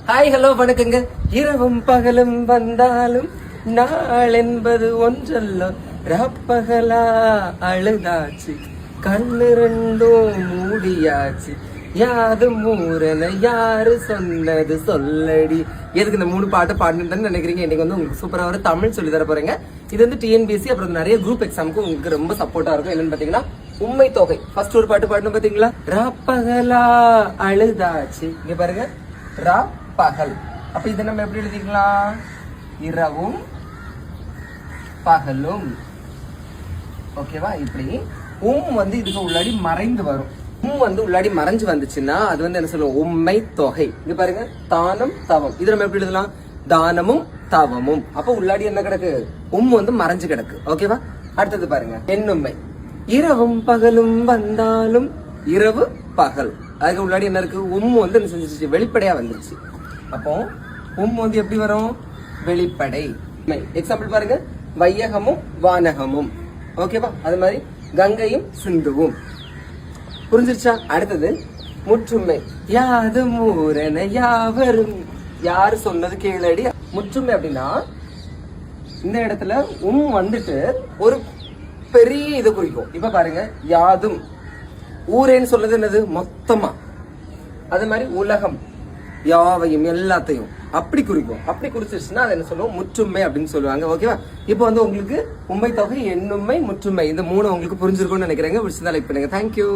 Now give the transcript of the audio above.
Hi hello வணக்கங்க. இரவும் பகலும் வந்தாலும் நாள் என்பது ஒன்றல்ல, ராப்பகலா அழுதாச்சு, கண்ணு ரெண்டும் மூடியாச்சு, யாதும் ஊரன யாரு சொன்னது சொல்லடி. எதுக்கு இந்த 3 பாட்டு பாடணுன்னு நினைக்கிறீங்க? இன்னைக்கு வந்து உங்களுக்கு சூப்பரா ஒரு தமிழ் சொல்லி தர போறேங்க. இது வந்து டிஎன்பிஎஸ்சி அப்புறம் நிறைய குரூப் எக்ஸாமுக்கு உங்களுக்கு ரொம்ப சப்போர்ட்டா இருக்கும். என்னன்னு பாத்தீங்கன்னா உண்மை தொகை. ஃபர்ஸ்ட் ஒரு பாட்டு பாடணும் பாத்தீங்களா? ராப்பகலா அழுதாச்சு. இங்க பாருங்க, ரா பகல். அப்ப இதை நம்ம எப்படி எழுதிக்கலாம்? இரவும் பகலும். ஓகேவா? இப்படி வந்து இதுக்கு உள்ளாடி மறைந்து வரும். வந்து உள்ளாடி மறைஞ்சு வந்துச்சுன்னா அது வந்து என்ன சொல்லுவோம்? உண்மை தொகை. இங்க பாருங்க, தானம் தவம். இது நம்ம எப்படி எழுதலாம்? தானமும் தவமும். அப்ப உள்ளாடி என்ன கிடக்கு? வந்து மறைஞ்சு கிடக்கு. ஓகேவா? அடுத்தது பாருங்க, எண்ணுமை. இரவும் பகலும் வந்தாலும் இரவு பகல். அதுக்கு உள்ளாடி என்ன இருக்கு? வந்து என்ன செஞ்சிருச்சு? வெளிப்படையா வந்துருச்சு. அப்போ வந்து எப்படி வரும்? வெளிப்படை. எக்ஸாம்பிள் பாருங்க, வையகமும் வானகமும். ஓகேவா? அது மாதிரி கங்கையும் சிந்துவும். புரிஞ்சிருச்சா? அடுத்தது முற்றுமை. யாது மூரன யாவரும். யாரு சொன்னது கேளடி. முற்றுமை அப்படின்னா இந்த இடத்துல வந்துட்டு ஒரு பெரிய இதை குறிக்கும். இப்ப பாருங்க, யாதும் ஊரேன்னு சொல்றது என்னது? மொத்தமா. அது மாதிரி உலகம், யாவையும் எல்லாத்தையும் அப்படி குறிக்கும். அப்படி குறிச்சிருச்சுன்னா அதை என்ன சொல்லுவோம்? முற்றுமை அப்படின்னு சொல்லுவாங்க. ஓகேவா? இப்போ வந்து உங்களுக்கு உண்மை தொகை, எண்ணுமை, முற்றுமை, இந்த 3 உங்களுக்கு புரிஞ்சிருக்கும்னு நினைக்கிறேங்க. பிடிச்சிருந்தா லைக் பண்ணுங்க. தேங்க்யூ.